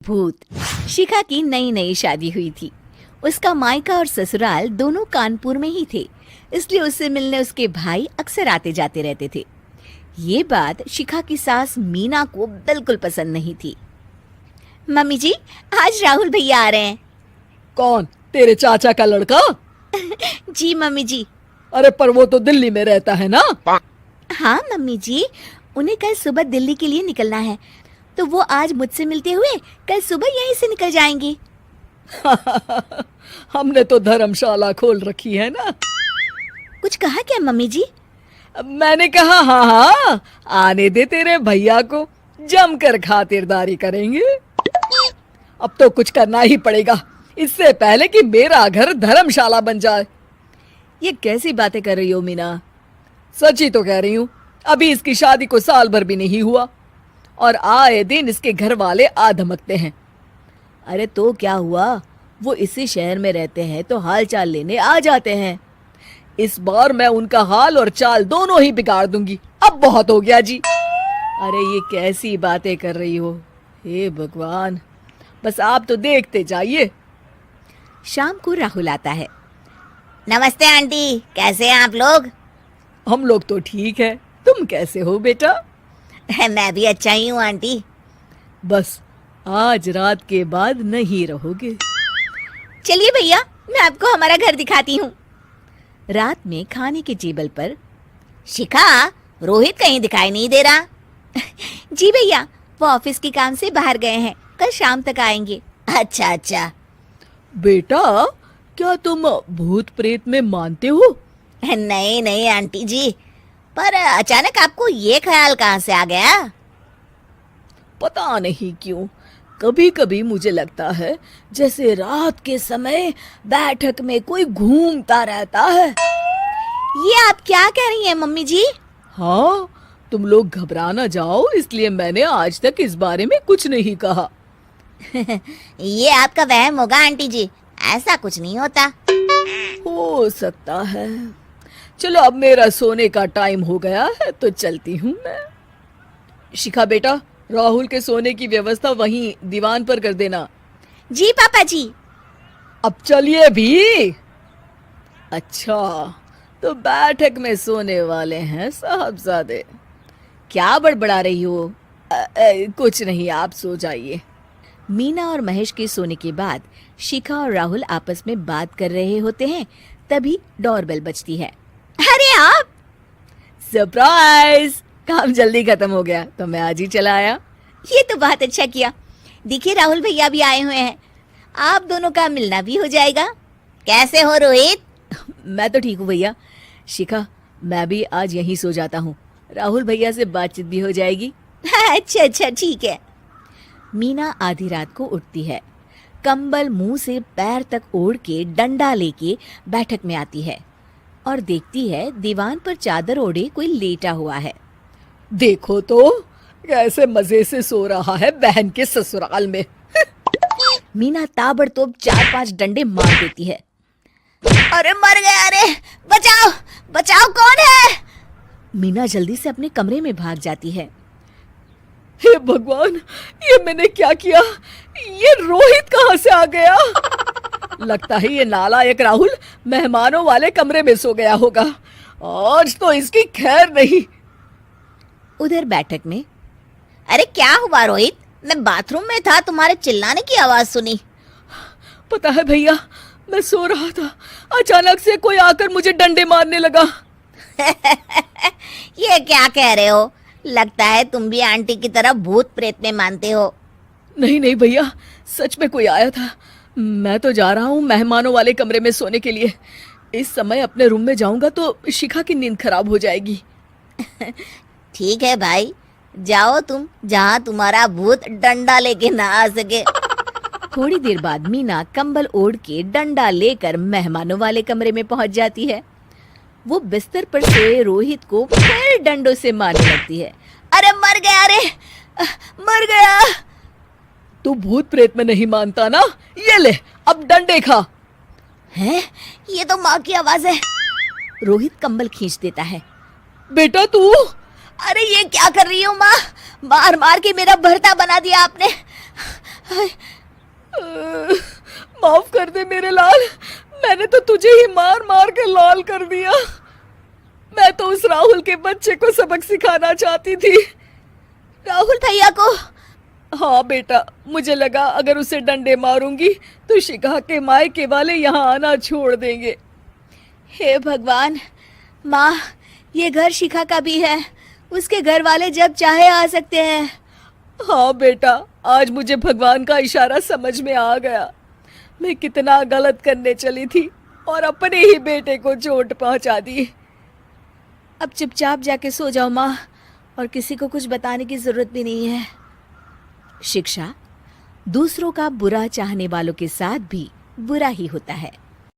भूत। शिखा की नई नई शादी हुई थी। उसका मायका और ससुराल दोनों कानपुर में ही थे, इसलिए उससे मिलने उसके भाई अक्सर आते जाते रहते थे। ये बात शिखा की सास मीना को बिल्कुल पसंद नहीं थी। मम्मी जी, आज राहुल भैया आ रहे हैं। कौन? तेरे चाचा का लड़का? जी मम्मी जी। अरे पर वो तो दिल्ली में रहता है ना। हाँ मम्मी जी, उन्हें कल सुबह दिल्ली के लिए निकलना है, तो वो आज मुझसे मिलते हुए कल सुबह यहीं से निकल जाएंगे। हमने तो धर्मशाला खोल रखी है ना। कुछ कहा क्या मम्मी जी? मैंने कहा हाँ हाँ, आने दे तेरे भैया को, जमकर खातिरदारी करेंगे। अब तो कुछ करना ही पड़ेगा, इससे पहले कि मेरा घर धर्मशाला बन जाए। ये कैसी बातें कर रही हो मीना? सच ही तो कह रही हूँ। अभी इसकी शादी को साल भर भी नहीं हुआ और आए दिन इसके घर वाले आ धमकते हैं। अरे तो क्या हुआ, वो इसी शहर में रहते हैं तो हाल चाल लेने आ जाते हैं। इस बार मैं उनका हाल और चाल दोनों ही बिगाड़ दूंगी। अब बहुत हो गया जी। अरे ये कैसी बातें कर रही हो, हे भगवान, बस आप तो देखते जाइए। शाम को राहुल आता है। नमस्ते आंटी, कैसे हैं आप लोग? हम लोग तो ठीक है, तुम कैसे हो बेटा? मैं भी अच्छा ही हूँ आंटी। बस आज रात के बाद नहीं रहोगे। चलिए भैया, मैं आपको हमारा घर दिखाती हूँ। रात में खाने के टेबल पर शिखा, रोहित कहीं दिखाई नहीं दे रहा। जी भैया, वो ऑफिस के काम से बाहर गए हैं, कल शाम तक आएंगे। अच्छा अच्छा। बेटा, क्या तुम भूत प्रेत में मानते हो? नहीं नहीं आंटी जी, पर अचानक आपको ये ख्याल कहाँ से आ गया? पता नहीं क्यों, कभी कभी मुझे लगता है जैसे रात के समय बैठक में कोई घूमता रहता है। ये आप क्या कह रही हैं मम्मी जी? हाँ, तुम लोग घबरा ना जाओ, इसलिए मैंने आज तक इस बारे में कुछ नहीं कहा। ये आपका वहम होगा आंटी जी, ऐसा कुछ नहीं होता। हो सकता है। चलो अब मेरा सोने का टाइम हो गया है तो चलती हूँ मैं। शिखा बेटा, राहुल के सोने की व्यवस्था वहीं दीवान पर कर देना। जी पापा जी। अब चलिए भी। अच्छा, तो बैठक में सोने वाले हैं साहबजादे। क्या बड़बड़ा रही हो? कुछ नहीं, आप सो जाइए। मीना और महेश के सोने के बाद शिखा और राहुल आपस में बात कर रहे होते हैं, तभी डोरबेल बजती है। अरे आप! सरप्राइज! काम जल्दी खत्म हो गया तो मैं आज ही चला आया। ये तो बहुत अच्छा किया। देखिए राहुल भैया भी आए हुए हैं, आप दोनों का मिलना भी हो जाएगा। कैसे हो रोहित? मैं तो ठीक हूँ भैया। शिखा, मैं भी आज यहीं सो जाता हूँ, राहुल भैया से बातचीत भी हो जाएगी। अच्छा अच्छा, ठीक है। मीना आधी रात को उठती है, कंबल मुंह से पैर तक ओढ़ के डंडा लेके बैठक में आती है और देखती है दीवान पर चादर ओढ़े कोई लेटा हुआ है। देखो तो कैसे मजे से सो रहा है बहन के ससुराल में। मीना ताबड़तोड़ 4-5 डंडे मार देती है। अरे मर गया, अरे बचाओ बचाओ, कौन है? मीना जल्दी से अपने कमरे में भाग जाती है। हे भगवान, ये मैंने क्या किया? ये रोहित कहाँ से आ गया? लगता है ये नालायक राहुल मेहमानों वाले कमरे में सो गया होगा। आज तो इसकी खैर नहीं। उधर बैठक में, अरे क्या हुआ रोहित? मैं बाथरूम में था, तुम्हारे चिल्लाने की आवाज सुनी। पता है भैया, मैं सो रहा था, अचानक से कोई आकर मुझे डंडे मारने लगा। ये क्या कह रहे हो? लगता है तुम भी आंटी की तरह भूत प्रेत में मानते हो। नहीं नहीं भैया, सच में कोई आया था। मैं तो जा रहा हूँ मेहमानों वाले कमरे में सोने के लिए। इस समय अपने रूम में जाऊंगा तो शिखा की नींद खराब हो जाएगी। ठीक है भाई, जाओ तुम, जहाँ तुम्हारा भूत डंडा लेके ना आ सके। थोड़ी देर बाद मीना कंबल ओढ़ के डंडा लेकर मेहमानों वाले कमरे में पहुंच जाती है। वो बिस्तर पर सोए रोहित को फिर डंडों से मारने लगती है। अरे मर गया, अरे मर गया। तू भूत प्रेत में नहीं मानता ना? ये ले, अब डंडे खा। हैं? ये तो माँ की आवाज है। रोहित कंबल खींच देता है। बेटा तू! अरे ये क्या कर रही हो माँ? मार मार के मेरा भरता बना दिया आपने। माफ कर दे मेरे लाल, मैंने तो तुझे ही मार मार के लाल कर दिया। मैं तो उस राहुल के बच्चे को सबक सिखाना चाहती थी। राहुल भैया को? हाँ बेटा, मुझे लगा अगर उसे डंडे मारूंगी तो शिखा के मायके वाले यहाँ आना छोड़ देंगे। हे भगवान, माँ, ये घर शिखा का भी है, उसके घर वाले जब चाहे आ सकते हैं। हाँ बेटा, आज मुझे भगवान का इशारा समझ में आ गया। मैं कितना गलत करने चली थी और अपने ही बेटे को चोट पहुंचा दी। अब चुपचाप जाके सो जाओ माँ, और किसी को कुछ बताने की जरूरत भी नहीं है। शिक्षा दूसरों का बुरा चाहने वालों के साथ भी बुरा ही होता है।